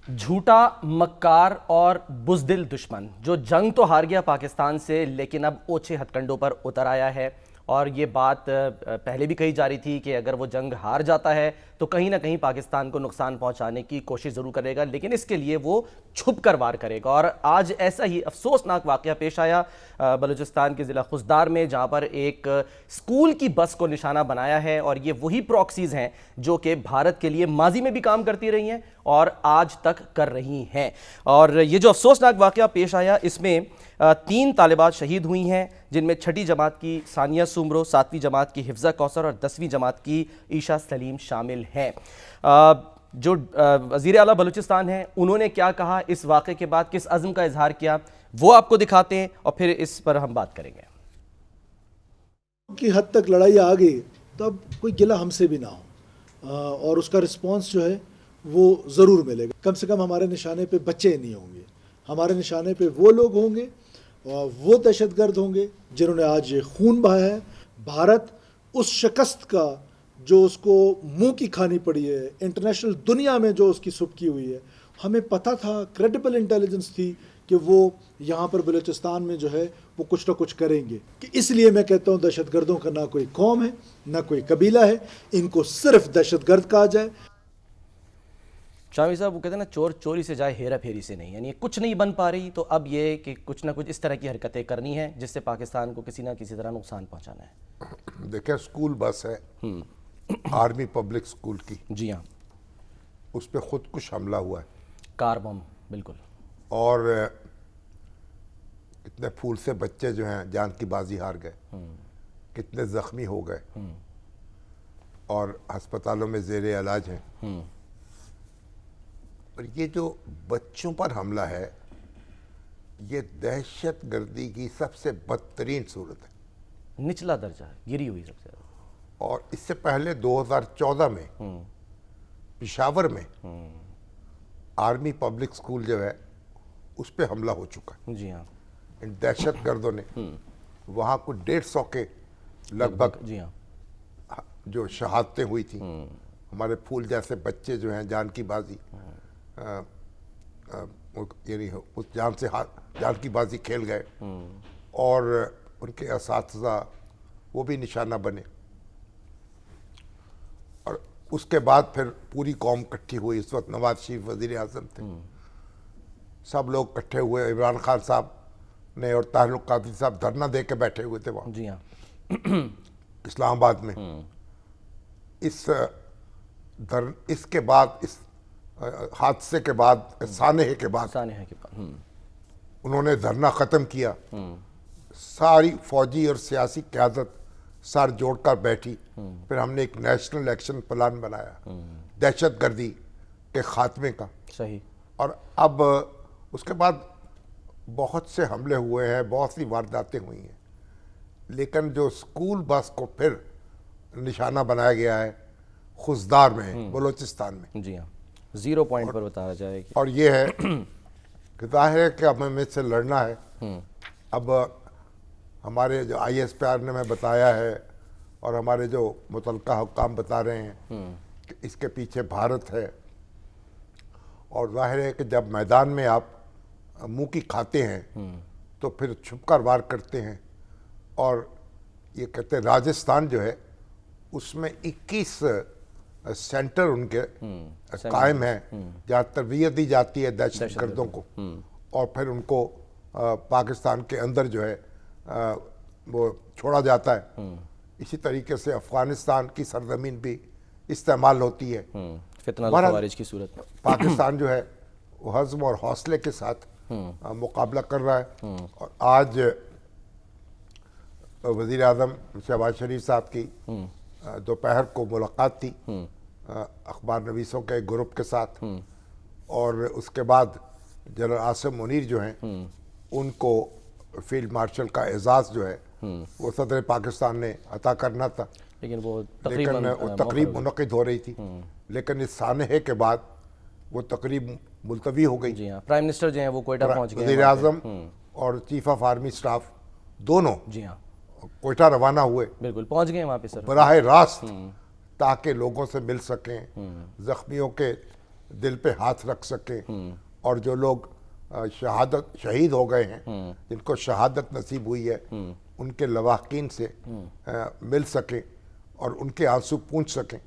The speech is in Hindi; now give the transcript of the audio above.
झूठा, मक्कार और बुज़दिल दुश्मन जो जंग तो हार गया पाकिस्तान से, लेकिन अब ओछे हथकंडों पर उतर आया है। और ये बात पहले भी कही जा रही थी कि अगर वो जंग हार जाता है तो कहीं ना कहीं पाकिस्तान को नुकसान पहुंचाने की कोशिश ज़रूर करेगा, लेकिन इसके लिए वो छुप कर वार करेगा। और आज ऐसा ही अफसोसनाक वाक़या पेश आया बलूचिस्तान के ज़िला खुजदार में, जहां पर एक स्कूल की बस को निशाना बनाया है। और ये वही प्रॉक्सीज़ हैं जो कि भारत के लिए माजी में भी काम करती रही हैं और आज तक कर रही हैं। और ये जो अफसोसनाक वाक़या पेश आया, इसमें 3 तालिबात शहीद हुई हैं, जिनमें 6ठी जमात की सानिया सुमरो, 7वीं जमात की हिफ्ज़ा कौसर और 10वीं जमात की ईशा सलीम शामिल हैं। जो वज़ीर आला बलूचिस्तान हैं, उन्होंने क्या कहा इस वाक़े के बाद, किस अज़्म का इजहार किया, वो आपको दिखाते हैं और फिर इस पर हम बात करेंगे। की हद तक लड़ाई आ गई तो अब कोई गिला हमसे भी ना हो, और उसका रिस्पांस जो है वो ज़रूर मिलेगा। कम से कम हमारे निशाने पे बच्चे नहीं होंगे, हमारे निशाने पे वो लोग होंगे और वो दहशतगर्द होंगे जिन्होंने आज ये खून बहाया है। भारत उस शिकस्त का जो उसको मुंह की खानी पड़ी है, इंटरनेशनल दुनिया में जो उसकी सुबकी हुई है, हमें पता था, क्रेडिबल इंटेलिजेंस थी कि वो यहाँ पर बलूचिस्तान में जो है वो कुछ ना कुछ करेंगे। कि इसलिए मैं कहता हूँ दहशतगर्दों का ना कोई कौम है ना कोई कबीला है, इनको सिर्फ दहशतगर्द कहा जाए। शामी साहब, वो कहते हैं ना, चोर चोरी से जाए हेरा फेरी से नहीं। यानी कुछ नहीं बन पा रही तो अब ये कि कुछ ना कुछ इस तरह की हरकतें करनी है जिससे पाकिस्तान को किसी ना किसी तरह नुकसान पहुंचाना है। देखिए, स्कूल बस है आर्मी पब्लिक स्कूल की, जी हाँ, उस पर खुदकुश हमला हुआ है कार बम, बिल्कुल। और कितने फूल से बच्चे जो हैं जान की बाजी हार गए, कितने जख्मी हो गए और अस्पतालों में जेर इलाज हैं। और ये जो बच्चों पर हमला है, ये दहशत गर्दी की सबसे बदतरीन सूरत है, निचला दर्जा है, गिरी हुई सबसे ज्यादा। और इससे पहले 2014 में पेशावर में आर्मी पब्लिक स्कूल जो है उस पर हमला हो चुका है। जी हाँ, इन दहशत गर्दों ने वहाँ कुछ 150 के लगभग, जी हाँ, जो शहादतें हुई थी, हमारे फूल जैसे बच्चे जो हैं जान की बाजी यानी उस जान की बाजी खेल गए और उनके असातिज़ा वो भी निशाना बने। और उसके बाद फिर पूरी कौम इकट्ठी हुई। इस वक्त नवाज शरीफ वज़ीर आज़म थे, सब लोग इकट्ठे हुए। इमरान खान साहब ने और तारिक कादरी साहब धरना दे के बैठे हुए थे वहाँ, जी हाँ, इस्लामाबाद में। इसके बाद, इस हादसे के बाद, सानहे के बाद उन्होंने धरना ख़त्म किया। सारी फौजी और सियासी क़यादत सर जोड़कर बैठी। फिर हमने एक नेशनल एक्शन प्लान बनाया दहशत गर्दी के ख़ात्मे का। सही। और अब उसके बाद बहुत से हमले हुए हैं, बहुत सी वारदातें हुई हैं, लेकिन जो स्कूल बस को फिर निशाना बनाया गया है खुजदार में, बलूचिस्तान में, जी हाँ, 0 पॉइंट पर बताया जाए कि, और ये है कि जाहिर है कि हमें इससे लड़ना है। अब हमारे जो ISPR ने हमें बताया है और हमारे जो मुतल्लिका हुक्काम बता रहे हैं कि इसके पीछे भारत है। और जाहिर है कि जब मैदान में आप मुंह की खाते हैं तो फिर छुपकर वार करते हैं। और ये कहते हैं राजस्थान जो है उसमें 21 सेंटर उनके कायम है जहाँ तरबियत दी जाती है दहशतगर्दों को, और फिर उनको पाकिस्तान के अंदर जो है वो छोड़ा जाता है। इसी तरीके से अफगानिस्तान की सरजमीन भी इस्तेमाल होती है फितना ख़वारिज की सूरत में। पाकिस्तान जो है वो हज़्म और हौसले के साथ मुकाबला कर रहा है। और आज वज़ीर आज़म शहबाज शरीफ साहब की दोपहर को मुलाकात थी अखबार नवीसों के ग्रुप के साथ, और उसके बाद जनरल आसिम मुनीर जो हैं उनको फील्ड मार्शल का एजाज़ जो है वो सदर पाकिस्तान ने अता करना था, लेकिन वो तकरीब मुनक़िद हो रही थी। लेकिन इस सानहे के बाद वो तकरीब मुलतवी हो गई। जी हाँ, प्राइम मिनिस्टर जो हैं वो कोयटा पहुंच गए, वज़ीर आज़म और चीफ ऑफ आर्मी स्टाफ दोनों, जी हाँ, कोयटा रवाना हुए, बिल्कुल पहुंच गए वहाँ पे सर, बराह रास्त, ताकि लोगों से मिल सकें, जख्मियों के दिल पे हाथ रख सकें और जो लोग शहीद हो गए हैं, जिनको शहादत नसीब हुई है, उनके लवाकिन से मिल सकें और उनके आंसू पूंछ सकें।